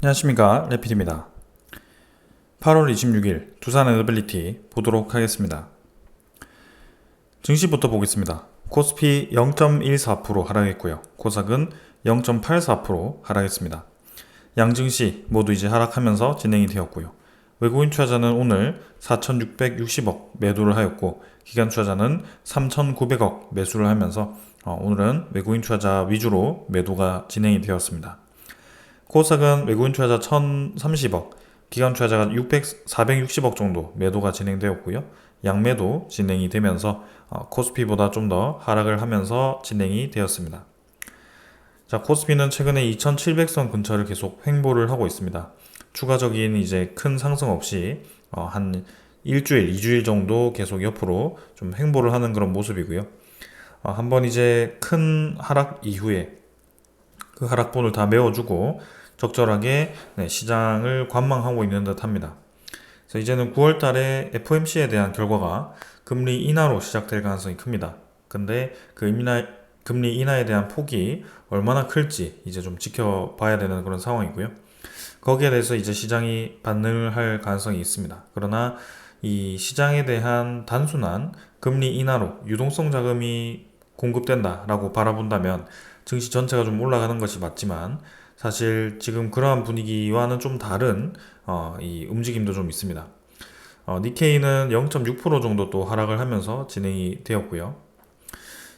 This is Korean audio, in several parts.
안녕하십니까, 레필입니다. 8월 26일 두산 에너빌리티 보도록 하겠습니다. 증시부터 보겠습니다. 코스피 0.14% 하락했고요. 코스닥은 0.84% 하락했습니다. 양증시 모두 이제 하락하면서 진행이 되었고요. 외국인 투자자는 오늘 4,660억 매도를 하였고, 기관 투자자는 3,900억 매수를 하면서 오늘은 외국인 투자자 위주로 매도가 진행이 되었습니다. 코스닥은 외국인 투자자 1,030억, 기관 투자자가 460억 정도 매도가 진행되었고요. 양매도 진행이 되면서 코스피보다 좀 더 하락을 하면서 진행이 되었습니다. 자, 코스피는 최근에 2,700선 근처를 계속 횡보를 하고 있습니다. 추가적인 이제 큰 상승 없이 한 일주일, 2주일 정도 계속 옆으로 좀 횡보를 하는 그런 모습이고요. 한번 이제 큰 하락 이후에 그 하락분을 다 메워주고 적절하게 시장을 관망하고 있는 듯 합니다. 그래서 이제는 9월 달에 FOMC에 대한 결과가 금리 인하로 시작될 가능성이 큽니다. 근데 그 금리 인하에 대한 폭이 얼마나 클지 이제 좀 지켜봐야 되는 그런 상황이고요. 거기에 대해서 이제 시장이 반응을 할 가능성이 있습니다. 그러나 이 시장에 대한 단순한 금리 인하로 유동성 자금이 공급된다라고 바라본다면 증시 전체가 좀 올라가는 것이 맞지만, 사실 지금 그러한 분위기와는 좀 다른 이 움직임도 좀 있습니다. 니케이는 0.6% 정도 또 하락을 하면서 진행이 되었고요.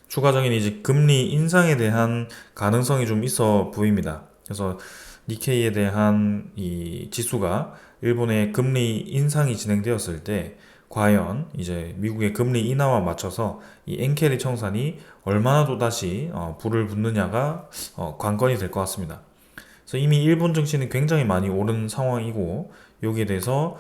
추가적인 이제 금리 인상에 대한 가능성이 좀 있어 보입니다. 그래서 니케이에 대한 이 지수가 일본의 금리 인상이 진행되었을 때 과연 이제 미국의 금리 인하와 맞춰서 이 엔케리 청산이 얼마나 또다시 불을 붙느냐가 관건이 될 것 같습니다. 그래서 이미 일본 증시는 굉장히 많이 오른 상황이고, 여기에 대해서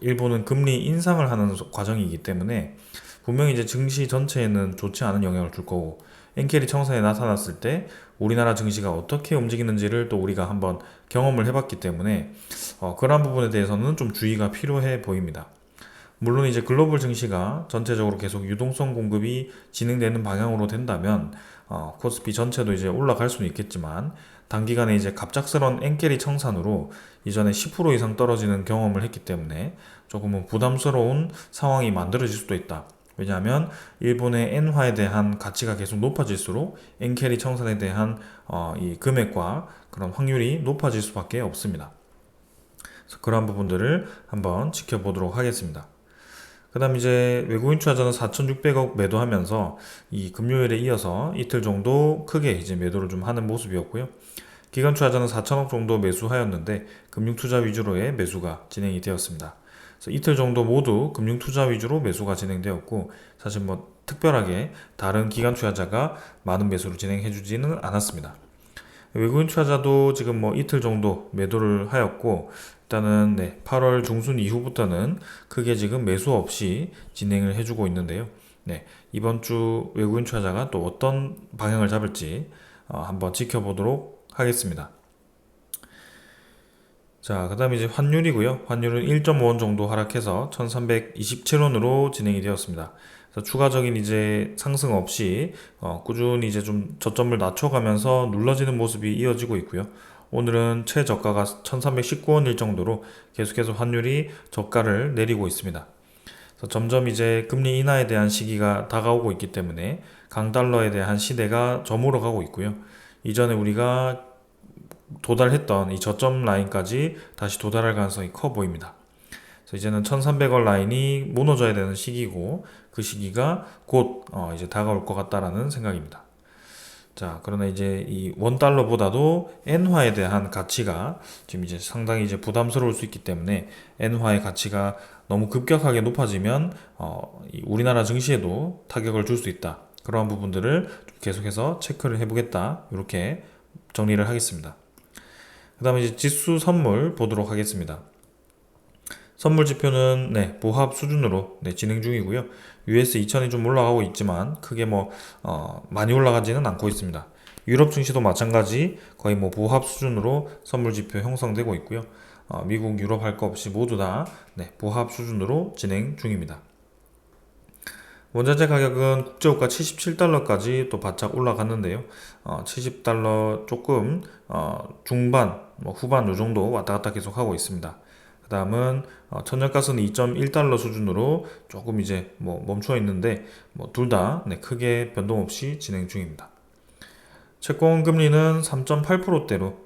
일본은 금리 인상을 하는 과정이기 때문에 분명히 이제 증시 전체에는 좋지 않은 영향을 줄 거고, 엔케리 청산이 나타났을 때 우리나라 증시가 어떻게 움직이는지를 또 우리가 한번 경험을 해봤기 때문에 그러한 부분에 대해서는 좀 주의가 필요해 보입니다. 물론 이제 글로벌 증시가 전체적으로 계속 유동성 공급이 진행되는 방향으로 된다면 코스피 전체도 이제 올라갈 수는 있겠지만, 단기간에 이제 갑작스런 엔캐리 청산으로 이전에 10% 이상 떨어지는 경험을 했기 때문에 조금은 부담스러운 상황이 만들어질 수도 있다. 왜냐하면 일본의 엔화에 대한 가치가 계속 높아질수록 엔캐리 청산에 대한 이 금액과 그런 확률이 높아질 수밖에 없습니다. 그래서 그러한 부분들을 한번 지켜보도록 하겠습니다. 그 다음 이제 외국인 투자자는 4,600억 매도하면서 이 금요일에 이어서 이틀 정도 크게 이제 매도를 좀 하는 모습이었고요. 기관 투자자는 4천억 정도 매수하였는데 금융 투자 위주로의 매수가 진행이 되었습니다. 그래서 이틀 정도 모두 금융 투자 위주로 매수가 진행되었고, 사실 뭐 특별하게 다른 기관 투자자가 많은 매수를 진행해 주지는 않았습니다. 외국인 투자자도 지금 뭐 이틀 정도 매도를 하였고, 일단은 8월 중순 이후부터는 크게 지금 매수 없이 진행을 해주고 있는데요. 이번 주 외국인 투자자가 또 어떤 방향을 잡을지 한번 지켜보도록 하겠습니다. 자, 그 다음에 이제 환율이고요. 환율은 1.5원 정도 하락해서 1327원으로 진행이 되었습니다. 그래서 추가적인 이제 상승 없이 꾸준히 이제 좀 저점을 낮춰가면서 눌러지는 모습이 이어지고 있고요. 오늘은 최저가가 1319원일 정도로 계속해서 환율이 저가를 내리고 있습니다. 그래서 점점 이제 금리 인하에 대한 시기가 다가오고 있기 때문에 강달러에 대한 시대가 저물어 가고 있고요. 이전에 우리가 도달했던 이 저점 라인까지 다시 도달할 가능성이 커 보입니다. 그래서 이제는 1300원 라인이 무너져야 되는 시기고, 그 시기가 곧 이제 다가올 것 같다라는 생각입니다. 자, 그러나 이제 이 원달러보다도 엔화에 대한 가치가 지금 이제 상당히 이제 부담스러울 수 있기 때문에, 엔화의 가치가 너무 급격하게 높아지면 이 우리나라 증시에도 타격을 줄 수 있다. 그러한 부분들을 좀 계속해서 체크를 해보겠다. 이렇게 정리를 하겠습니다. 그 다음에 이제 지수 선물 보도록 하겠습니다. 선물 지표는 보합 수준으로 진행 중이고요. US 2000이 좀 올라가고 있지만 크게 뭐 많이 올라가지는 않고 있습니다. 유럽 증시도 마찬가지 거의 뭐 보합 수준으로 선물 지표 형성되고 있고요. 미국, 유럽 할 거 없이 모두 다 보합 수준으로 진행 중입니다. 원자재 가격은 국제유가 77달러까지 또 바짝 올라갔는데요. 70달러 조금 중반, 후반 요 정도 왔다 갔다 계속 하고 있습니다. 그 다음은 천연가스는 2.1달러 수준으로 조금 이제 멈춰 있는데 둘 다 크게 변동 없이 진행 중입니다. 채권 금리는 3.8%대로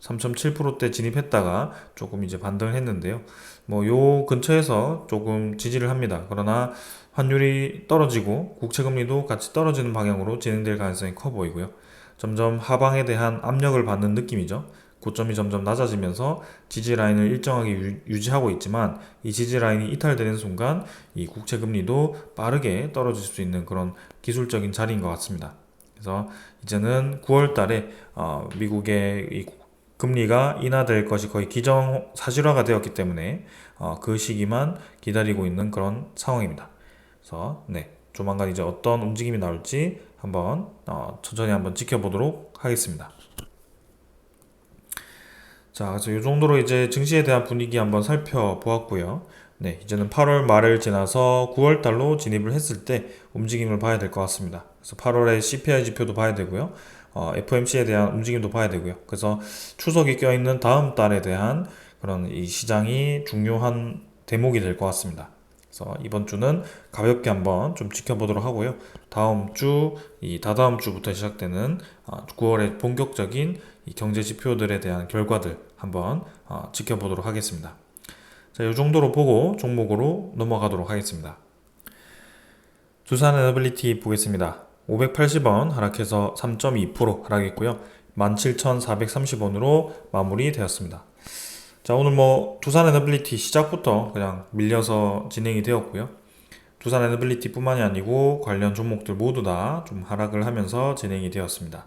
3.7%대 진입했다가 조금 이제 반등을 했는데요. 요 근처에서 조금 지지를 합니다. 그러나 환율이 떨어지고 국채 금리도 같이 떨어지는 방향으로 진행될 가능성이 커 보이고요. 점점 하방에 대한 압력을 받는 느낌이죠. 고점이 점점 낮아지면서 지지 라인을 일정하게 유지하고 있지만 이 지지 라인이 이탈되는 순간 이 국채 금리도 빠르게 떨어질 수 있는 그런 기술적인 자리인 것 같습니다. 그래서 이제는 9월 달에 미국의 이 금리가 인하될 것이 거의 기정사실화가 되었기 때문에 그 시기만 기다리고 있는 그런 상황입니다. 그래서 조만간 이제 어떤 움직임이 나올지 한번 천천히 한번 지켜보도록 하겠습니다. 자, 그래서 이 정도로 이제 증시에 대한 분위기 한번 살펴보았고요. 이제는 8월 말을 지나서 9월 달로 진입을 했을 때 움직임을 봐야 될 것 같습니다. 그래서 8월에 CPI 지표도 봐야 되고요. FOMC에 대한 움직임도 봐야 되고요. 그래서 추석이 껴있는 다음 달에 대한 그런 이 시장이 중요한 대목이 될 것 같습니다. 그래서 이번 주는 가볍게 한번 좀 지켜보도록 하고요. 다음 주, 다다음 주부터 시작되는 9월의 본격적인 이 경제 지표들에 대한 결과들 한번 지켜보도록 하겠습니다. 자, 이 정도로 보고 종목으로 넘어가도록 하겠습니다. 두산 에너빌리티 보겠습니다. 580원 하락해서 3.2% 하락했고요. 17,430원으로 마무리되었습니다. 자, 오늘 두산 에너빌리티 시작부터 그냥 밀려서 진행이 되었고요. 두산 에너빌리티 뿐만이 아니고 관련 종목들 모두 다 좀 하락을 하면서 진행이 되었습니다.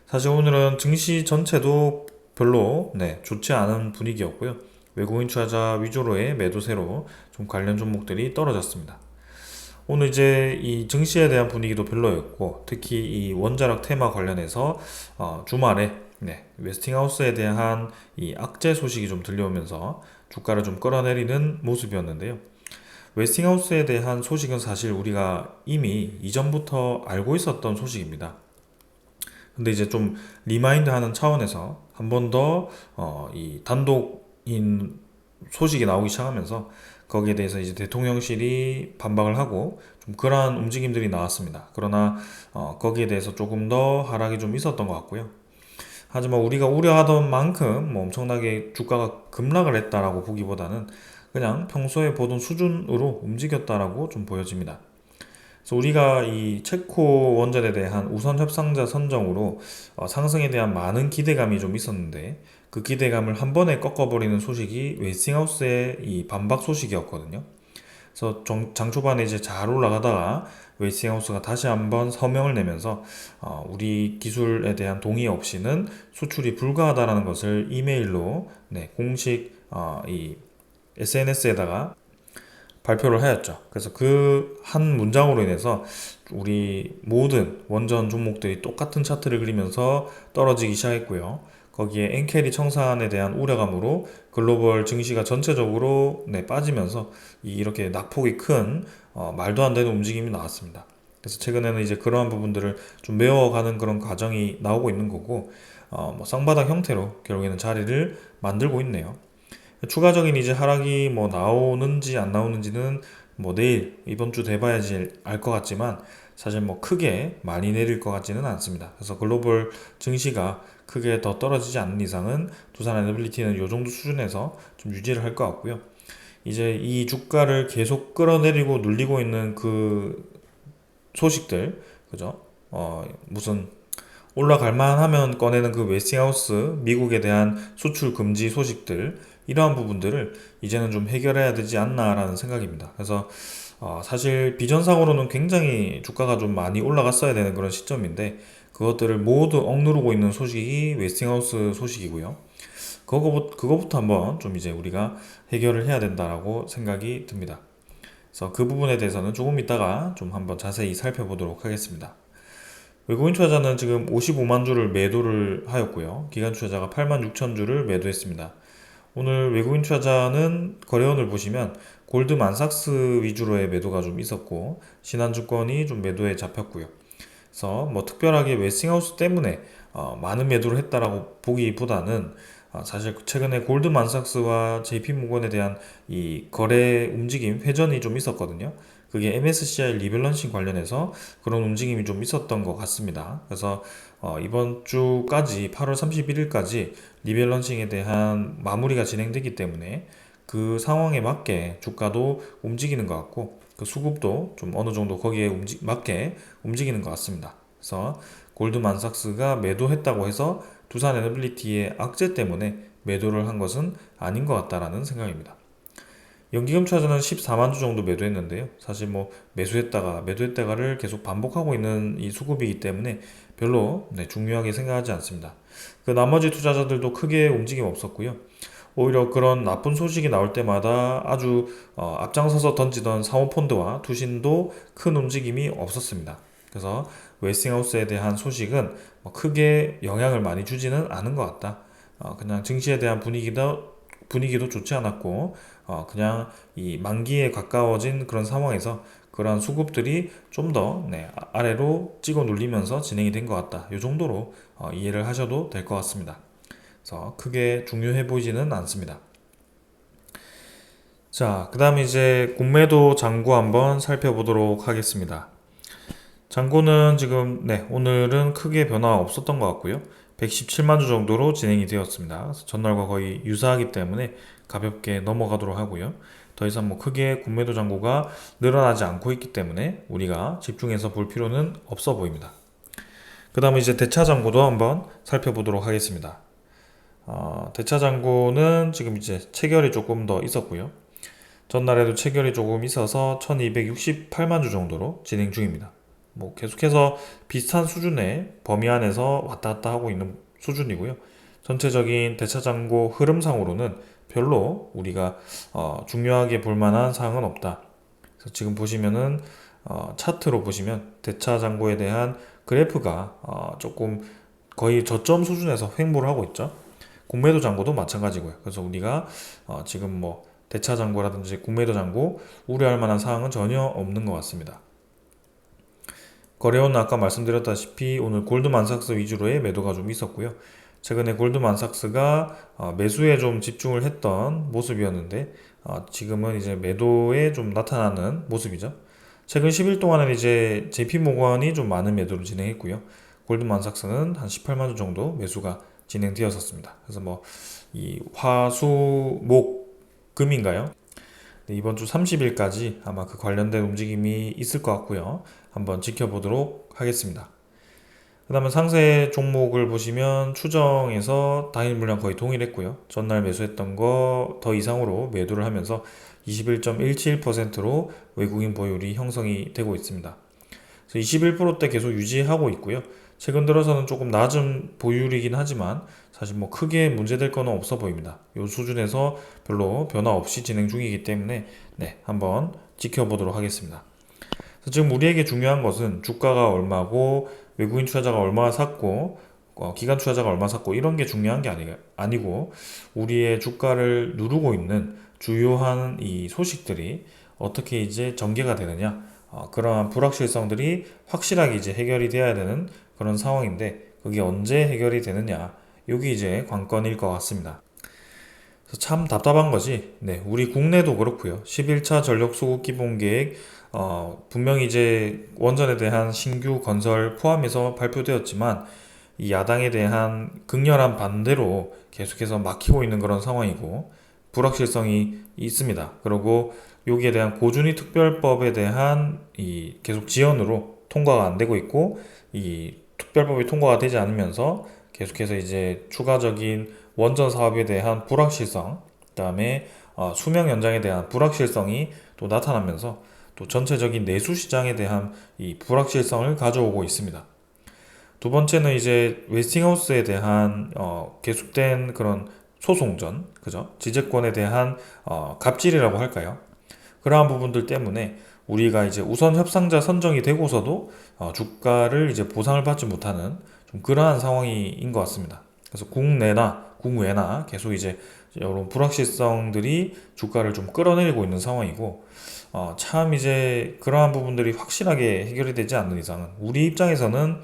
사실 오늘은 증시 전체도 별로 좋지 않은 분위기였고요. 외국인 투자자 위주로의 매도세로 좀 관련 종목들이 떨어졌습니다. 오늘 이제 이 증시에 대한 분위기도 별로였고, 특히 이 원자력 테마 관련해서 주말에 웨스팅하우스에 대한 이 악재 소식이 좀 들려오면서 주가를 좀 끌어내리는 모습이었는데요. 웨스팅하우스에 대한 소식은 사실 우리가 이미 이전부터 알고 있었던 소식입니다. 근데 이제 좀 리마인드 하는 차원에서 한 번 더 이 단독인 소식이 나오기 시작하면서 거기에 대해서 이제 대통령실이 반박을 하고 좀 그러한 움직임들이 나왔습니다. 그러나 거기에 대해서 조금 더 하락이 좀 있었던 것 같고요. 하지만 우리가 우려하던 만큼 엄청나게 주가가 급락을 했다라고 보기보다는 그냥 평소에 보던 수준으로 움직였다라고 좀 보여집니다. 그래서 우리가 이 체코 원전에 대한 우선 협상자 선정으로 상승에 대한 많은 기대감이 좀 있었는데 그 기대감을 한 번에 꺾어버리는 소식이 웨스팅하우스의 이 반박 소식이었거든요. 그래서 장 초반에 이제 잘 올라가다가 웨스팅하우스가 다시 한번 서명을 내면서 우리 기술에 대한 동의 없이는 수출이 불가하다라는 것을 이메일로 공식 이 SNS에다가 발표를 하였죠. 그래서 그 한 문장으로 인해서 우리 모든 원전 종목들이 똑같은 차트를 그리면서 떨어지기 시작했고요. 거기에 엔캐리 청산에 대한 우려감으로 글로벌 증시가 전체적으로 빠지면서 이렇게 낙폭이 큰 말도 안 되는 움직임이 나왔습니다. 그래서 최근에는 이제 그러한 부분들을 좀 메워가는 그런 과정이 나오고 있는 거고 쌍바닥 형태로 결국에는 자리를 만들고 있네요. 추가적인 이제 하락이 나오는지 안 나오는지는 내일 이번 주 돼봐야지 알 것 같지만 사실 크게 많이 내릴 것 같지는 않습니다. 그래서 글로벌 증시가 크게 더 떨어지지 않는 이상은 두산 에너빌리티는 이 정도 수준에서 좀 유지를 할 것 같고요. 이제 이 주가를 계속 끌어내리고 눌리고 있는 그 소식들, 그죠? 무슨 올라갈 만하면 꺼내는 그 웨스팅하우스 미국에 대한 수출 금지 소식들 이러한 부분들을 이제는 좀 해결해야 되지 않나라는 생각입니다. 그래서 사실 비전상으로는 굉장히 주가가 좀 많이 올라갔어야 되는 그런 시점인데 그것들을 모두 억누르고 있는 소식이 웨스팅하우스 소식이고요. 그거부터 한번 좀 이제 우리가 해결을 해야 된다라고 생각이 듭니다. 그래서 그 부분에 대해서는 조금 이따가 좀 한번 자세히 살펴보도록 하겠습니다. 외국인 투자자는 지금 55만 주를 매도를 하였고요. 기관 투자자가 8만 6천 주를 매도했습니다. 오늘 외국인 투자자는 거래원을 보시면 골드만삭스 위주로의 매도가 좀 있었고 신한증권이 좀 매도에 잡혔고요. 그래서 뭐 특별하게 웨스팅하우스 때문에 많은 매도를 했다라고 보기보다는 사실 최근에 골드만삭스와 JP모건에 대한 이 거래 움직임 회전이 좀 있었거든요. 그게 MSCI 리밸런싱 관련해서 그런 움직임이 좀 있었던 것 같습니다. 그래서 이번 주까지 8월 31일까지 리밸런싱에 대한 마무리가 진행되기 때문에 그 상황에 맞게 주가도 움직이는 것 같고 그 수급도 좀 어느 정도 거기에 맞게 움직이는 것 같습니다. 그래서 골드만삭스가 매도했다고 해서 두산에너빌리티의 악재 때문에 매도를 한 것은 아닌 것 같다라는 생각입니다. 연기금 투자자는 14만 주 정도 매도했는데요. 사실 뭐 매수했다가 매도했다가를 계속 반복하고 있는 이 수급이기 때문에 별로 중요하게 생각하지 않습니다. 그 나머지 투자자들도 크게 움직임 없었고요. 오히려 그런 나쁜 소식이 나올 때마다 아주 앞장서서 던지던 사모펀드와 투신도 큰 움직임이 없었습니다. 그래서 웨스팅하우스에 대한 소식은 뭐 크게 영향을 많이 주지는 않은 것 같다. 그냥 증시에 대한 분위기도 좋지 않았고 그냥 이 만기에 가까워진 그런 상황에서 그러한 수급들이 좀 더 아래로 찍어 눌리면서 진행이 된 것 같다. 이 정도로 이해를 하셔도 될 것 같습니다. 그래서 크게 중요해 보이지는 않습니다. 자, 그 다음에 이제 공매도 잔고 한번 살펴보도록 하겠습니다. 잔고는 지금 오늘은 크게 변화 없었던 것 같고요. 117만 주 정도로 진행이 되었습니다. 그래서 전날과 거의 유사하기 때문에 가볍게 넘어가도록 하고요. 더 이상 뭐 크게 공매도 잔고가 늘어나지 않고 있기 때문에 우리가 집중해서 볼 필요는 없어 보입니다. 그 다음에 이제 대차 잔고도 한번 살펴보도록 하겠습니다. 대차 잔고는 지금 이제 체결이 조금 더 있었고요. 전날에도 체결이 조금 있어서 1268만 주 정도로 진행 중입니다. 뭐 계속해서 비슷한 수준의 범위 안에서 왔다 갔다 하고 있는 수준이고요. 전체적인 대차 잔고 흐름상으로는 별로 우리가 중요하게 볼 만한 사항은 없다. 그래서 지금 보시면은 차트로 보시면 대차 잔고에 대한 그래프가 조금 거의 저점 수준에서 횡보를 하고 있죠. 공매도 잔고도 마찬가지고요. 그래서 우리가 지금 뭐 대차 잔고라든지 공매도 잔고 우려할 만한 사항은 전혀 없는 것 같습니다. 거래원은 아까 말씀드렸다시피 오늘 골드만삭스 위주로의 매도가 좀 있었고요. 최근에 골드만삭스가 매수에 좀 집중을 했던 모습이었는데 지금은 이제 매도에 좀 나타나는 모습이죠. 최근 10일 동안은 이제 JP모건이 좀 많은 매도를 진행했고요. 골드만삭스는 한 18만 주 정도 매수가 진행되었었습니다. 그래서 뭐 이 화수목 금인가요? 이번 주 30일까지 아마 그 관련된 움직임이 있을 것 같고요. 한번 지켜보도록 하겠습니다. 그 다음에 상세 종목을 보시면 추정에서 당일 물량 거의 동일했고요. 전날 매수했던 거 더 이상으로 매도를 하면서 21.17%로 외국인 보유율이 형성이 되고 있습니다. 그래서 21%대 계속 유지하고 있고요. 최근 들어서는 조금 낮은 보유율이긴 하지만 사실 뭐 크게 문제될 거는 없어 보입니다. 이 수준에서 별로 변화 없이 진행 중이기 때문에 한번 지켜보도록 하겠습니다. 그래서 지금 우리에게 중요한 것은 주가가 얼마고 외국인 투자자가 얼마 샀고 기관 투자자가 얼마 샀고 이런 게 중요한 게 아니고 우리의 주가를 누르고 있는 주요한 이 소식들이 어떻게 이제 전개가 되느냐 그러한 불확실성들이 확실하게 이제 해결이 돼야 되는 그런 상황인데 그게 언제 해결이 되느냐 여기 이제 관건일 것 같습니다. 그래서 참 답답한 것이 우리 국내도 그렇고요. 11차 전력 수급 기본 계획 분명히 이제 원전에 대한 신규 건설 포함해서 발표되었지만 이 야당에 대한 극렬한 반대로 계속해서 막히고 있는 그런 상황이고 불확실성이 있습니다. 그리고 여기에 대한 고준위 특별법에 대한 이 계속 지연으로 통과가 안 되고 있고 이 특별법이 통과가 되지 않으면서 계속해서 이제 추가적인 원전 사업에 대한 불확실성, 그다음에 수명 연장에 대한 불확실성이 또 나타나면서 또 전체적인 내수 시장에 대한 이 불확실성을 가져오고 있습니다. 두 번째는 이제 웨스팅하우스에 대한 계속된 그런 소송전, 그죠? 지재권에 대한 갑질이라고 할까요? 그러한 부분들 때문에 우리가 이제 우선 협상자 선정이 되고서도 주가를 이제 보상을 받지 못하는 좀 그러한 상황인 것 같습니다. 그래서 국내나 국외나 계속 이제 이런 불확실성들이 주가를 좀 끌어내리고 있는 상황이고, 참 이제 그러한 부분들이 확실하게 해결이 되지 않는 이상은 우리 입장에서는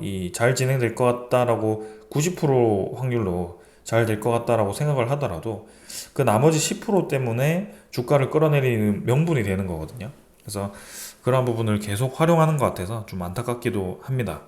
이 잘 진행될 것 같다라고 90% 확률로 잘 될 것 같다라고 생각을 하더라도 그 나머지 10% 때문에 주가를 끌어내리는 명분이 되는 거거든요. 그래서 그러한 부분을 계속 활용하는 것 같아서 좀 안타깝기도 합니다.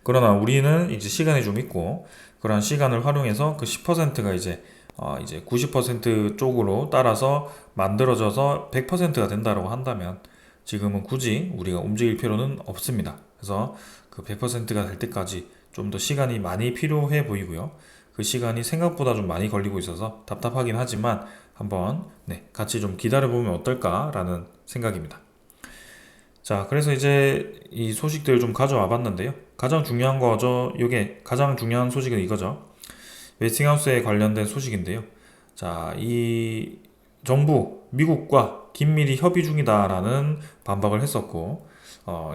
그러나 우리는 이제 시간이 좀 있고 그런 시간을 활용해서 그 10%가 이제 90% 쪽으로 따라서 만들어져서 100%가 된다고 한다면 지금은 굳이 우리가 움직일 필요는 없습니다. 그래서 그 100%가 될 때까지 좀 더 시간이 많이 필요해 보이고요. 그 시간이 생각보다 좀 많이 걸리고 있어서 답답하긴 하지만 한번 같이 좀 기다려보면 어떨까라는 생각입니다. 자, 그래서 이제 이 소식들 좀 가져와 봤는데요. 가장 중요한 거죠. 이게 가장 중요한 소식은 이거죠. 웨스팅하우스에 관련된 소식인데요. 자, 이 정부 미국과 긴밀히 협의 중이다라는 반박을 했었고,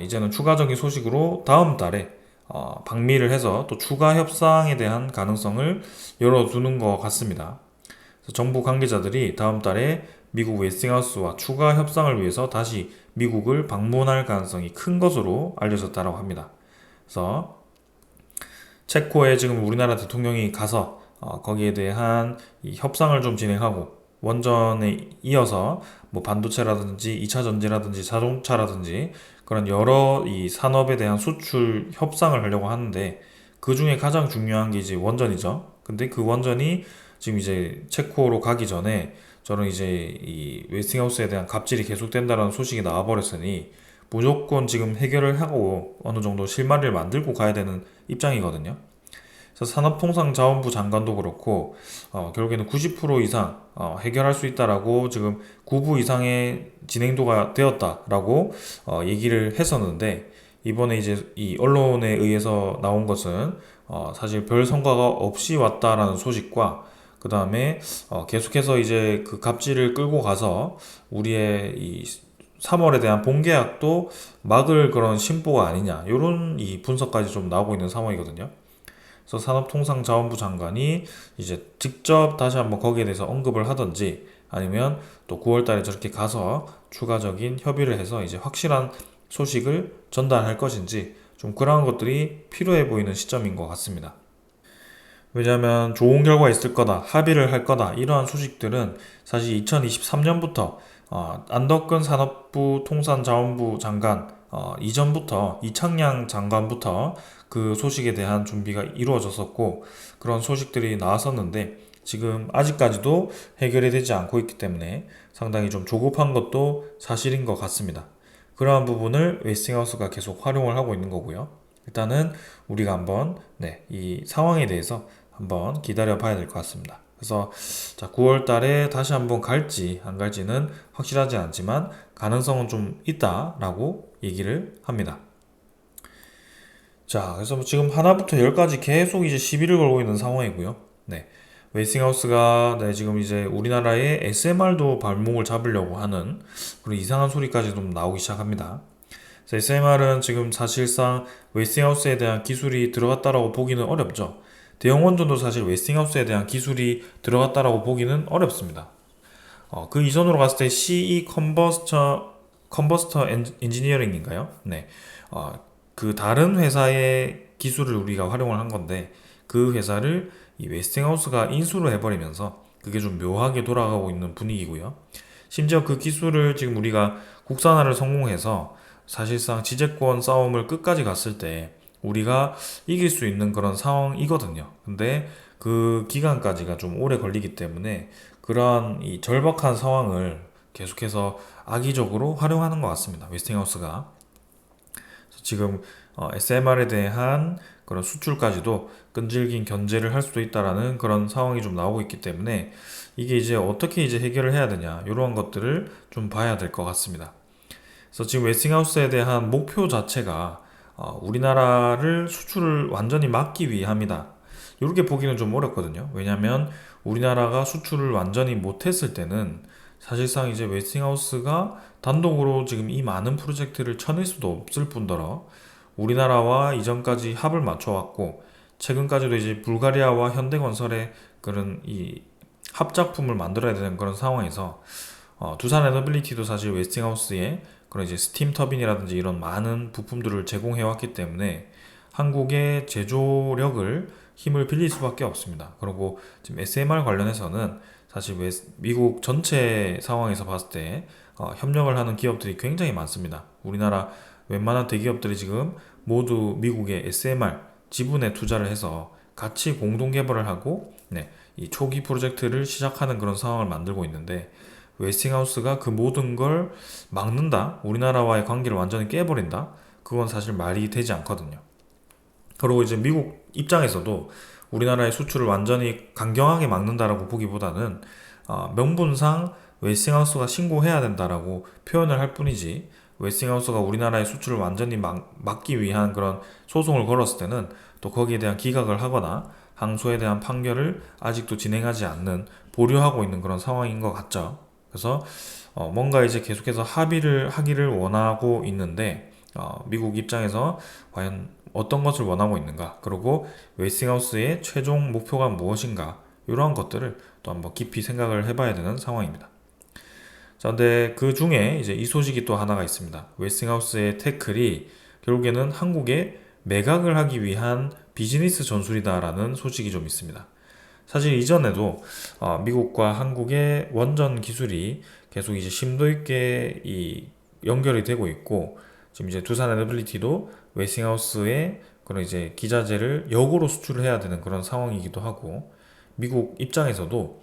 이제는 추가적인 소식으로 다음 달에 방미를 해서 또 추가 협상에 대한 가능성을 열어두는 것 같습니다. 그래서 정부 관계자들이 다음 달에 미국 웨스팅하우스와 추가 협상을 위해서 다시 미국을 방문할 가능성이 큰 것으로 알려졌다고 합니다. 그래서 체코에 지금 우리나라 대통령이 가서 거기에 대한 이 협상을 좀 진행하고 원전에 이어서 뭐 반도체라든지 2차 전지라든지 자동차라든지 그런 여러 이 산업에 대한 수출 협상을 하려고 하는데 그 중에 가장 중요한 게 이제 원전이죠. 근데 그 원전이 지금 이제 체코로 가기 전에 저는 이제 이 웨스팅하우스에 대한 갑질이 계속된다는 소식이 나와버렸으니 무조건 지금 해결을 하고 어느 정도 실마리를 만들고 가야 되는 입장이거든요. 그래서 산업통상자원부 장관도 그렇고 결국에는 90% 이상 해결할 수 있다라고 지금 9부 이상의 진행도가 되었다라고 얘기를 했었는데 이번에 이제 이 언론에 의해서 나온 것은 사실 별 성과가 없이 왔다라는 소식과 그 다음에 계속해서 이제 그 갑질을 끌고 가서 우리의 이 3월에 대한 본계약도 막을 그런 심보가 아니냐 이런 이 분석까지 좀 나오고 있는 상황이거든요. 그래서 산업통상자원부 장관이 이제 직접 다시 한번 거기에 대해서 언급을 하든지 아니면 또 9월 달에 저렇게 가서 추가적인 협의를 해서 이제 확실한 소식을 전달할 것인지 좀 그러한 것들이 필요해 보이는 시점인 것 같습니다. 왜냐하면 좋은 결과 있을 거다, 합의를 할 거다 이러한 소식들은 사실 2023년부터 안덕근 산업부 통상자원부 장관 이전부터 이창양 장관부터 그 소식에 대한 준비가 이루어졌었고 그런 소식들이 나왔었는데 지금 아직까지도 해결이 되지 않고 있기 때문에 상당히 좀 조급한 것도 사실인 것 같습니다. 그러한 부분을 웨스팅하우스가 계속 활용을 하고 있는 거고요. 일단은 우리가 한번 이 상황에 대해서 한번 기다려 봐야 될 것 같습니다. 그래서 자, 9월 달에 다시 한번 갈지 안 갈지는 확실하지 않지만 가능성은 좀 있다라고 얘기를 합니다. 자, 그래서 지금 하나부터 열까지 계속 이제 시비를 걸고 있는 상황이고요. 웨스팅하우스가 지금 이제 우리나라의 SMR도 발목을 잡으려고 하는 그런 이상한 소리까지 좀 나오기 시작합니다. 그래서 SMR은 지금 사실상 웨스팅하우스에 대한 기술이 들어갔다라고 보기는 어렵죠. 대형 원전도 사실 웨스팅하우스에 대한 기술이 들어갔다라고 보기는 어렵습니다. 그 이전으로 갔을 때 CE 컨버스터 엔지니어링인가요? 그 다른 회사의 기술을 우리가 활용을 한 건데 그 회사를 이 웨스팅하우스가 인수를 해버리면서 그게 좀 묘하게 돌아가고 있는 분위기고요. 심지어 그 기술을 지금 우리가 국산화를 성공해서 사실상 지재권 싸움을 끝까지 갔을 때 우리가 이길 수 있는 그런 상황이거든요. 근데 그 기간까지가 좀 오래 걸리기 때문에 그러한 이 절박한 상황을 계속해서 악의적으로 활용하는 것 같습니다. 웨스팅하우스가. 지금 SMR에 대한 그런 수출까지도 끈질긴 견제를 할 수도 있다라는 그런 상황이 좀 나오고 있기 때문에 이게 이제 어떻게 이제 해결을 해야 되냐 이러한 것들을 좀 봐야 될 것 같습니다. 그래서 지금 웨스팅하우스에 대한 목표 자체가 우리나라를 수출을 완전히 막기 위함이다. 이렇게 보기는 좀 어렵거든요. 왜냐하면 우리나라가 수출을 완전히 못했을 때는 사실상 이제 웨스팅하우스가 단독으로 지금 이 많은 프로젝트를 쳐낼 수도 없을 뿐더러 우리나라와 이전까지 합을 맞춰왔고 최근까지도 이제 불가리아와 현대건설의 그런 이 합작품을 만들어야 되는 그런 상황에서 두산 에너빌리티도 사실 웨스팅하우스에 그런 이제 스팀 터빈이라든지 이런 많은 부품들을 제공해 왔기 때문에 한국의 제조력을 힘을 빌릴 수밖에 없습니다. 그리고 지금 SMR 관련해서는 사실 미국 전체 상황에서 봤을 때 협력을 하는 기업들이 굉장히 많습니다. 우리나라 웬만한 대기업들이 지금 모두 미국의 SMR 지분에 투자를 해서 같이 공동 개발을 하고 이 초기 프로젝트를 시작하는 그런 상황을 만들고 있는데 웨스팅하우스가 그 모든 걸 막는다? 우리나라와의 관계를 완전히 깨버린다? 그건 사실 말이 되지 않거든요. 그리고 이제 미국 입장에서도 우리나라의 수출을 완전히 강경하게 막는다라고 보기보다는 명분상 웨스팅하우스가 신고해야 된다라고 표현을 할 뿐이지 웨스팅하우스가 우리나라의 수출을 완전히 막기 위한 그런 소송을 걸었을 때는 또 거기에 대한 기각을 하거나 항소에 대한 판결을 아직도 진행하지 않는 보류하고 있는 그런 상황인 것 같죠. 그래서 뭔가 이제 계속해서 합의를 하기를 원하고 있는데 미국 입장에서 과연 어떤 것을 원하고 있는가, 그리고 웨스팅하우스의 최종 목표가 무엇인가, 이러한 것들을 또 한번 깊이 생각을 해봐야 되는 상황입니다. 자, 근데 그 중에 이제 이 소식이 또 하나가 있습니다. 웨스팅하우스의 태클이 결국에는 한국에 매각을 하기 위한 비즈니스 전술이다라는 소식이 좀 있습니다. 사실 이전에도 미국과 한국의 원전 기술이 계속 이제 심도 있게 이 연결이 되고 있고, 지금 이제 두산 에너빌리티도 웨스팅하우스에 그런 이제 기자재를 역으로 수출을 해야 되는 그런 상황이기도 하고, 미국 입장에서도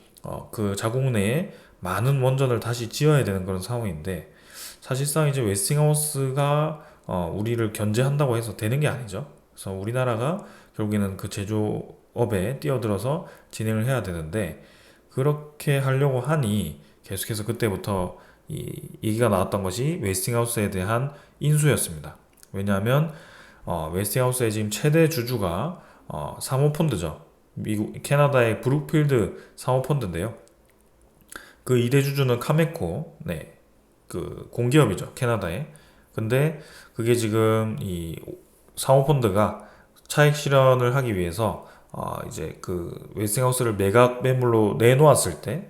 그 자국 내에 많은 원전을 다시 지어야 되는 그런 상황인데, 사실상 이제 웨스팅하우스가 우리를 견제한다고 해서 되는 게 아니죠. 그래서 우리나라가 결국에는 그 제조업에 뛰어들어서 진행을 해야 되는데, 그렇게 하려고 하니 계속해서 그때부터 이 얘기가 나왔던 것이 웨스팅하우스에 대한 인수였습니다. 왜냐하면 웨스팅하우스의 지금 최대 주주가 사모펀드죠. 미국 캐나다의 브룩필드 사모펀드인데요. 그 2대 주주는 카메코, 그 공기업이죠, 캐나다에. 근데 그게 지금 이 사모펀드가 차익 실현을 하기 위해서 이제 그 웨스팅하우스를 매각 매물로 내놓았을 때,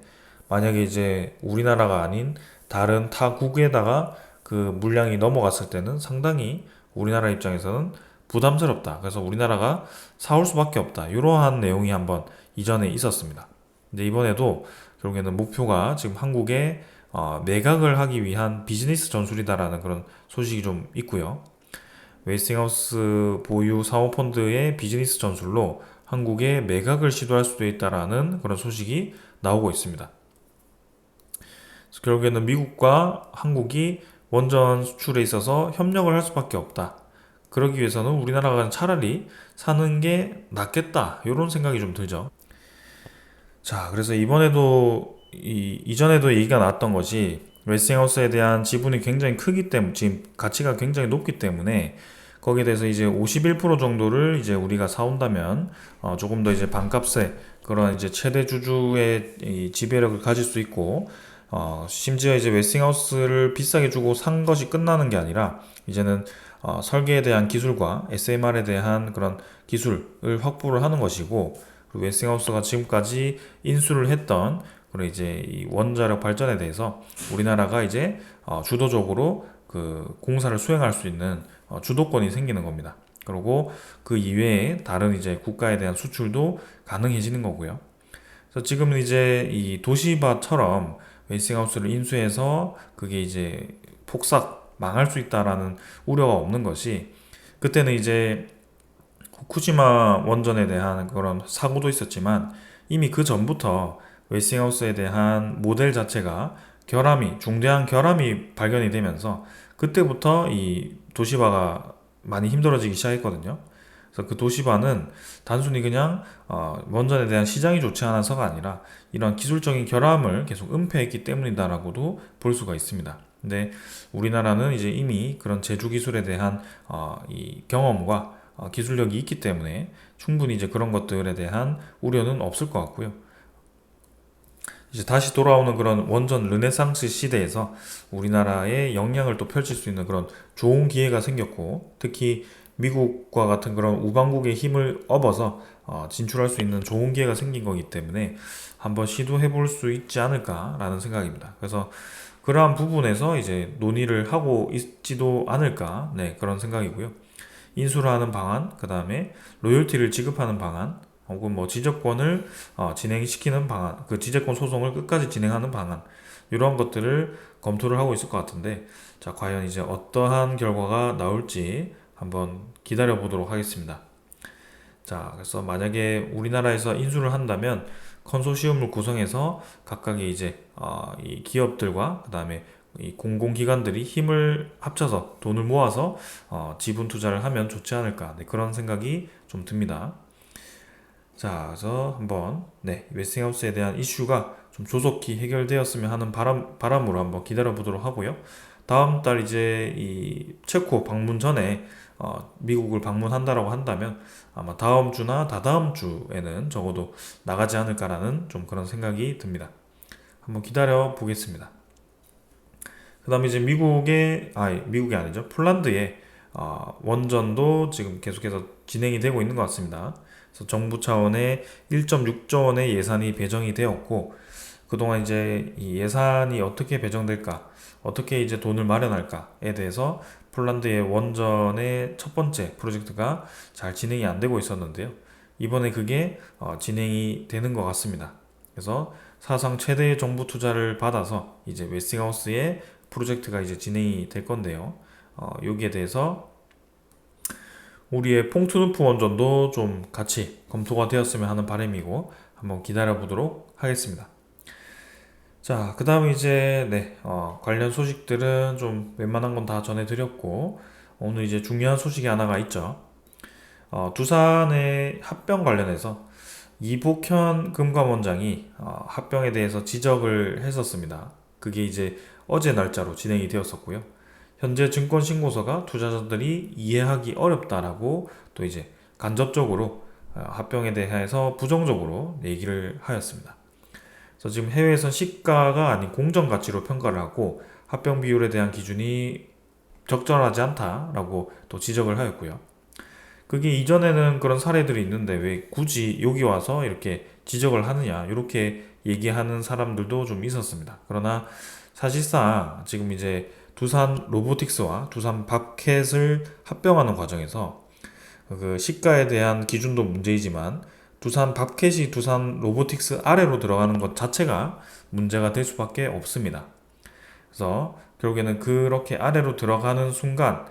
만약에 이제 우리나라가 아닌 다른 타국에다가 그 물량이 넘어갔을 때는 상당히 우리나라 입장에서는 부담스럽다. 그래서 우리나라가 사올 수밖에 없다. 이러한 내용이 한번 이전에 있었습니다. 근데 이번에도 결국에는 목표가 지금 한국에 매각을 하기 위한 비즈니스 전술이다라는 그런 소식이 좀 있고요. 웨스팅하우스 보유 사모펀드의 비즈니스 전술로 한국에 매각을 시도할 수도 있다라는 그런 소식이 나오고 있습니다. 그래서 결국에는 미국과 한국이 원전 수출에 있어서 협력을 할 수밖에 없다. 그러기 위해서는 우리나라가 차라리 사는 게 낫겠다. 이런 생각이 좀 들죠. 자, 그래서 이번에도 이전에도 얘기가 나왔던 것이 웨스팅하우스에 대한 지분이 굉장히 크기 때문에, 지금 가치가 굉장히 높기 때문에 거기에 대해서 이제 51% 정도를 이제 우리가 사온다면 조금 더 이제 반값에 그런 이제 최대 주주의 이 지배력을 가질 수 있고, 심지어 이제 웨스팅하우스를 비싸게 주고 산 것이 끝나는 게 아니라 이제는 설계에 대한 기술과 SMR에 대한 그런 기술을 확보를 하는 것이고, 그리고 웨스팅하우스가 지금까지 인수를 했던 그런 이제 이 원자력 발전에 대해서 우리나라가 이제 주도적으로 그 공사를 수행할 수 있는 주도권이 생기는 겁니다. 그리고 그 이외에 다른 이제 국가에 대한 수출도 가능해지는 거고요. 그래서 지금은 이제 이 도시바처럼 웨스팅하우스를 인수해서 그게 이제 폭삭 망할 수 있다라는 우려가 없는 것이, 그때는 이제 후쿠시마 원전에 대한 그런 사고도 있었지만 이미 그 전부터 웨스팅하우스에 대한 모델 자체가 중대한 결함이 발견이 되면서 그때부터 이 도시바가 많이 힘들어지기 시작했거든요. 그래서 그 도시바는 단순히 그냥 원전에 대한 시장이 좋지 않아서가 아니라 이런 기술적인 결함을 계속 은폐했기 때문이다라고도 볼 수가 있습니다. 근데 우리나라는 이제 이미 그런 제조 기술에 대한 이 경험과 기술력이 있기 때문에 충분히 이제 그런 것들에 대한 우려는 없을 것 같고요. 이제 다시 돌아오는 그런 원전 르네상스 시대에서 우리나라의 역량을 또 펼칠 수 있는 그런 좋은 기회가 생겼고, 특히 미국과 같은 그런 우방국의 힘을 업어서 진출할 수 있는 좋은 기회가 생긴 거기 때문에 한번 시도해 볼 수 있지 않을까라는 생각입니다. 그래서 그러한 부분에서 이제 논의를 하고 있지도 않을까, 네, 그런 생각이고요. 인수를 하는 방안, 그 다음에 로열티를 지급하는 방안, 혹은 뭐 지적권을 진행시키는 방안, 그 지적권 소송을 끝까지 진행하는 방안, 이런 것들을 검토를 하고 있을 것 같은데, 자, 과연 이제 어떠한 결과가 나올지 한번 기다려 보도록 하겠습니다. 자, 그래서 만약에 우리나라에서 인수를 한다면 컨소시엄을 구성해서 각각의 이제 이 기업들과 그다음에 이 공공기관들이 힘을 합쳐서 돈을 모아서 지분 투자를 하면 좋지 않을까, 네, 그런 생각이 좀 듭니다. 자, 그래서 한번 네, 웨스팅하우스에 대한 이슈가 좀 조속히 해결되었으면 하는 바람으로 한번 기다려 보도록 하고요. 다음 달 이제 이 체코 방문 전에 미국을 방문한다라고 한다면 아마 다음 주나 다다음 주에는 적어도 나가지 않을까라는 좀 그런 생각이 듭니다. 한번 기다려 보겠습니다. 그 다음에 이제 미국이 아니죠. 폴란드의 원전도 지금 계속해서 진행이 되고 있는 것 같습니다. 그래서 정부 차원의 1.6조 원의 예산이 배정이 되었고, 그동안 이제 이 예산이 어떻게 배정될까, 어떻게 이제 돈을 마련할까에 대해서 폴란드의 원전의 첫 번째 프로젝트가 잘 진행이 안 되고 있었는데요. 이번에 그게 진행이 되는 것 같습니다. 그래서 사상 최대의 정부 투자를 받아서 이제 웨스팅하우스의 프로젝트가 이제 진행이 될 건데요. 여기에 대해서 우리의 퐁투누프 원전도 좀 같이 검토가 되었으면 하는 바람이고 한번 기다려 보도록 하겠습니다. 자, 그 다음 이제 네, 관련 소식들은 좀 웬만한 건 다 전해드렸고 오늘 이제 중요한 소식이 하나가 있죠. 두산의 합병 관련해서 이복현 금감원장이 합병에 대해서 지적을 했었습니다. 그게 이제 어제 날짜로 진행이 되었었고요. 현재 증권신고서가 투자자들이 이해하기 어렵다라고 또 이제 간접적으로 합병에 대해서 부정적으로 얘기를 하였습니다. 그래서 지금 해외에선 시가가 아닌 공정가치로 평가를 하고 합병 비율에 대한 기준이 적절하지 않다라고 또 지적을 하였고요. 그게 이전에는 그런 사례들이 있는데 왜 굳이 여기 와서 이렇게 지적을 하느냐 이렇게 얘기하는 사람들도 좀 있었습니다. 그러나 사실상 지금 이제 두산 로보틱스와 두산 밥켓을 합병하는 과정에서 그 시가에 대한 기준도 문제이지만 두산 밥켓이 두산 로보틱스 아래로 들어가는 것 자체가 문제가 될 수밖에 없습니다. 그래서 결국에는 그렇게 아래로 들어가는 순간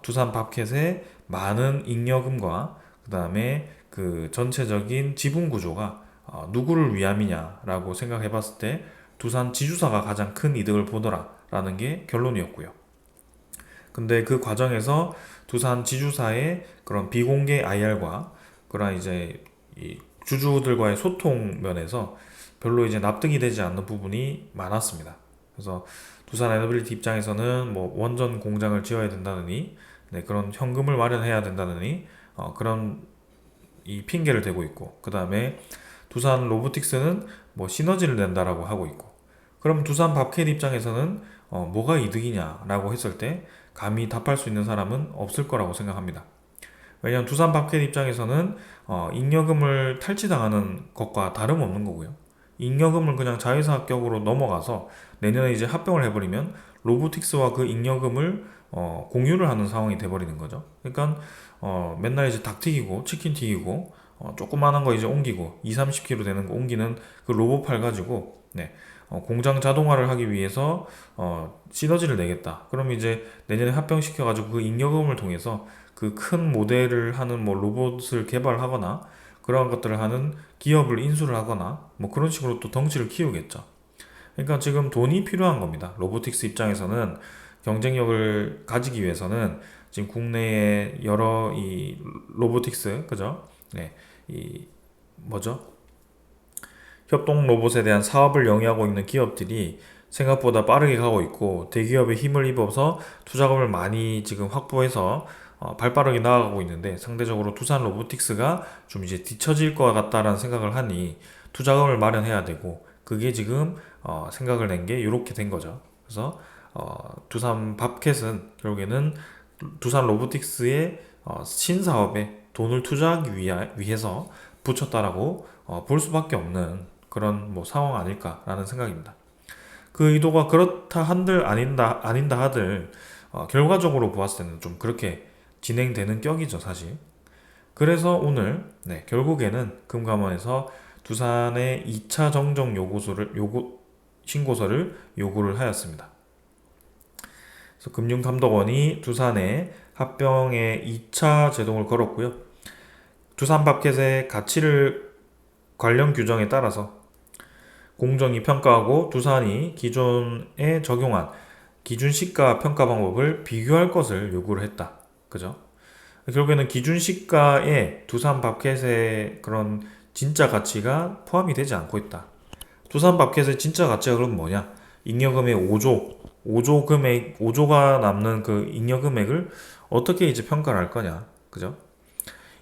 두산 밥켓의 많은 잉여금과 그 다음에 그 전체적인 지분 구조가 누구를 위함이냐라고 생각해 봤을 때 두산 지주사가 가장 큰 이득을 보더라라는 게 결론이었고요. 근데 그 과정에서 두산 지주사의 그런 비공개 IR과 그런 이제 이 주주들과의 소통 면에서 별로 이제 납득이 되지 않는 부분이 많았습니다. 그래서 두산 에너빌리티 입장에서는 뭐 원전 공장을 지어야 된다느니 네, 그런 현금을 마련해야 된다느니 그런 이 핑계를 대고 있고, 그 다음에 두산 로보틱스는 뭐 시너지를 낸다라고 하고 있고, 그럼 두산 밥켓 입장에서는 뭐가 이득이냐라고 했을 때 감히 답할 수 있는 사람은 없을 거라고 생각합니다. 왜냐하면 두산 밥켓 입장에서는 잉여금을 탈취당하는 것과 다름없는 거고요. 잉여금을 그냥 자회사격으로 넘어가서 내년에 이제 합병을 해버리면 로보틱스와 그 잉여금을 공유를 하는 상황이 돼버리는 거죠. 그러니까 맨날 이제 닭 튀기고 치킨 튀기고 조그만한 거 이제 옮기고 2, 30kg 되는 거 옮기는 그 로봇팔 가지고 네, 공장 자동화를 하기 위해서 시너지를 내겠다. 그럼 이제 내년에 합병시켜가지고 그 잉여금을 통해서 그 큰 모델을 하는 뭐 로봇을 개발하거나 그러한 것들을 하는 기업을 인수를 하거나 뭐 그런 식으로 또 덩치를 키우겠죠. 그러니까 지금 돈이 필요한 겁니다. 로보틱스 입장에서는 경쟁력을 가지기 위해서는 지금 국내에 여러 이 로보틱스, 그죠? 네, 이 뭐죠? 협동 로봇에 대한 사업을 영위하고 있는 기업들이 생각보다 빠르게 가고 있고 대기업의 힘을 입어서 투자금을 많이 지금 확보해서 발빠르게 나아가고 있는데 상대적으로 두산 로보틱스가 좀 이제 뒤처질 것 같다라는 생각을 하니 투자금을 마련해야 되고 그게 지금 생각을 낸 게 이렇게 된 거죠. 그래서 두산 밥켓은 결국에는 두산 로보틱스의 신사업에 돈을 투자하기 위해서 붙였다라고 볼 수밖에 없는 그런 뭐 상황 아닐까라는 생각입니다. 그 의도가 그렇다 한들 아닌다 하들 결과적으로 보았을 때는 좀 그렇게 진행되는 격이죠, 사실. 그래서 오늘 결국에는 금감원에서 두산의 2차 정정 신고서를 요구를 하였습니다. 그래서 금융감독원이 두산에 합병에 2차 제동을 걸었고요. 두산밥켓의 가치를 관련 규정에 따라서 공정이 평가하고 두산이 기존에 적용한 기준 시가 평가 방법을 비교할 것을 요구를 했다. 그죠? 결국에는 기준 시가에 두산밥켓의 그런 진짜 가치가 포함이 되지 않고 있다. 두산밥켓의 진짜 가치가 그럼 뭐냐? 잉여금의 5조 금액, 5조가 남는 그 잉여금액을 어떻게 이제 평가를 할 거냐? 그죠?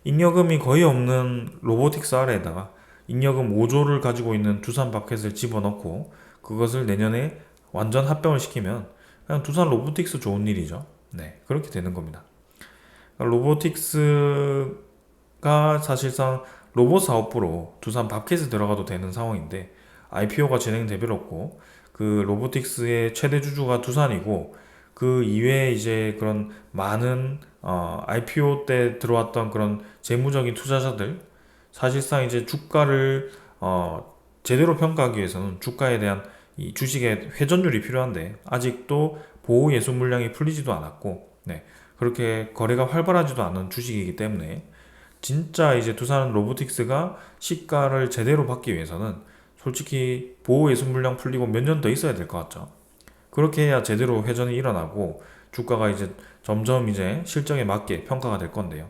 잉여금이 거의 없는 로보틱스 아래에다가 잉여금 5조를 가지고 있는 두산밥켓을 집어넣고 그것을 내년에 완전 합병을 시키면 그냥 두산 로보틱스 좋은 일이죠. 네, 그렇게 되는 겁니다. 로보틱스가 사실상 로봇 사업부로 두산 밥켓에 들어가도 되는 상황인데 IPO가 진행되버렸고 그 로보틱스의 최대 주주가 두산이고 그 이외에 이제 그런 많은 IPO 때 들어왔던 그런 재무적인 투자자들 사실상 이제 주가를 제대로 평가하기 위해서는 주가에 대한 이 주식의 회전율이 필요한데 아직도 보호 예수 물량이 풀리지도 않았고 그렇게 거래가 활발하지도 않은 주식이기 때문에 진짜 이제 두산 로보틱스가 시가를 제대로 받기 위해서는 솔직히 보호 예수 물량 풀리고 몇 년 더 있어야 될 것 같죠. 그렇게 해야 제대로 회전이 일어나고 주가가 이제 점점 이제 실적에 맞게 평가가 될 건데요.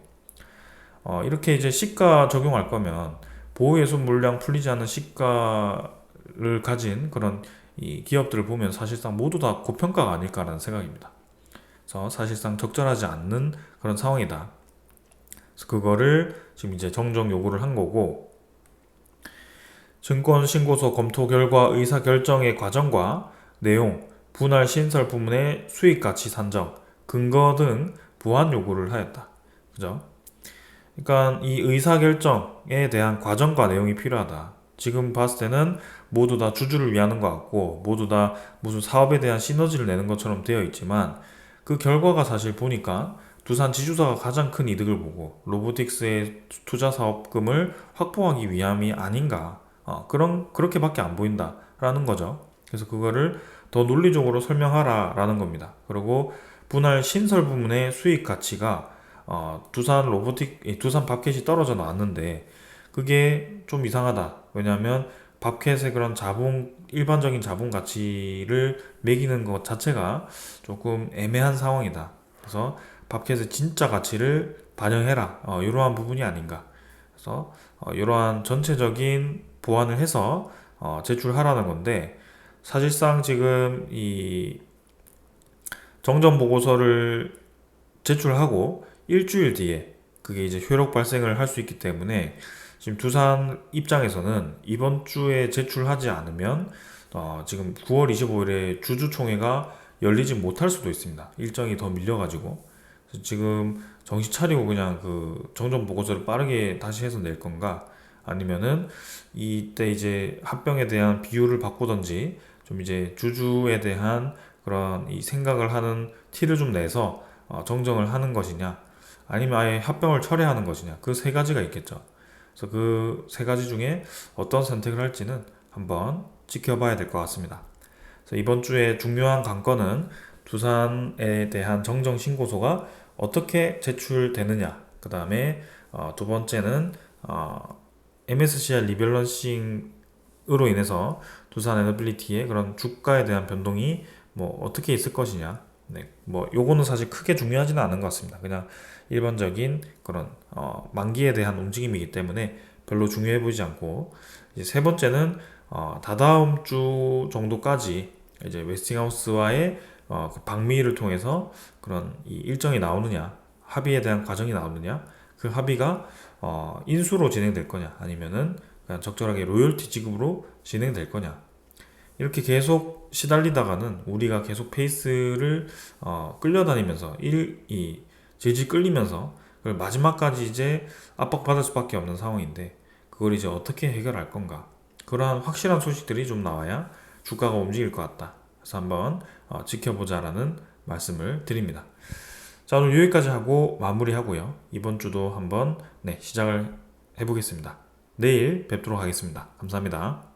이렇게 이제 시가 적용할 거면 보호예수 물량 풀리지 않은 시가를 가진 그런 이 기업들을 보면 사실상 모두 다 고평가가 아닐까라는 생각입니다. 그래서 사실상 적절하지 않는 그런 상황이다. 그래서 그거를 지금 이제 정정 요구를 한 거고 증권신고서 검토 결과 의사결정의 과정과 내용, 분할 신설 부문의 수익가치 산정, 근거 등 보완 요구를 하였다. 그죠? 그러니까 이 의사결정에 대한 과정과 내용이 필요하다. 지금 봤을 때는 모두 다 주주를 위하는 것 같고 모두 다 무슨 사업에 대한 시너지를 내는 것처럼 되어 있지만 그 결과가 사실 보니까 두산 지주사가 가장 큰 이득을 보고 로보틱스의 투자 사업금을 확보하기 위함이 아닌가 그렇게밖에 안 보인다라는 거죠. 그래서 그거를 더 논리적으로 설명하라라는 겁니다. 그리고 분할 신설 부문의 수익 가치가 두산 밥켓이 떨어져 나왔는데 그게 좀 이상하다. 왜냐하면 밥켓의 그런 일반적인 자본 가치를 매기는 것 자체가 조금 애매한 상황이다. 그래서 밥켓의 진짜 가치를 반영해라. 이러한 부분이 아닌가. 그래서 이러한 전체적인 보완을 해서 제출하라는 건데 사실상 지금 이 정정 보고서를 제출하고 일주일 뒤에 그게 이제 효력 발생을 할 수 있기 때문에 지금 두산 입장에서는 이번 주에 제출하지 않으면 지금 9월 25일에 주주총회가 열리지 못할 수도 있습니다. 일정이 더 밀려가지고 그래서 지금 정신 차리고 그냥 그 정정 보고서를 빠르게 다시 해서 낼 건가 아니면은 이때 이제 합병에 대한 비율을 바꾸던지 좀 이제 주주에 대한 그런 이 생각을 하는 티를 좀 내서 정정을 하는 것이냐 아니면 아예 합병을 철회하는 것이냐 그 세 가지가 있겠죠. 그래서 그 세 가지 중에 어떤 선택을 할지는 한번 지켜봐야 될 것 같습니다. 그래서 이번 주에 중요한 관건은 두산에 대한 정정 신고서가 어떻게 제출되느냐. 그 다음에 두 번째는 MSCI 리밸런싱으로 인해서 두산 에너빌리티의 그런 주가에 대한 변동이 뭐 어떻게 있을 것이냐. 네, 뭐 요거는 사실 크게 중요하지는 않은 것 같습니다. 그냥 일반적인 그런 만기에 대한 움직임이기 때문에 별로 중요해 보이지 않고 이제 세 번째는 다다음 주 정도까지 이제 웨스팅하우스와의 그 방미를 통해서 그런 이 일정이 나오느냐 합의에 대한 과정이 나오느냐 그 합의가 인수로 진행될 거냐 아니면은 그냥 적절하게 로열티 지급으로 진행될 거냐 이렇게 계속 시달리다가는 우리가 계속 페이스를 끌려다니면서 질질 끌리면서 그리고 마지막까지 이제 압박받을 수밖에 없는 상황인데 그걸 이제 어떻게 해결할 건가? 그러한 확실한 소식들이 좀 나와야 주가가 움직일 것 같다. 그래서 한번 지켜보자라는 말씀을 드립니다. 자, 오늘 여기까지 하고 마무리하고요. 이번 주도 한번 시작을 해보겠습니다. 내일 뵙도록 하겠습니다. 감사합니다.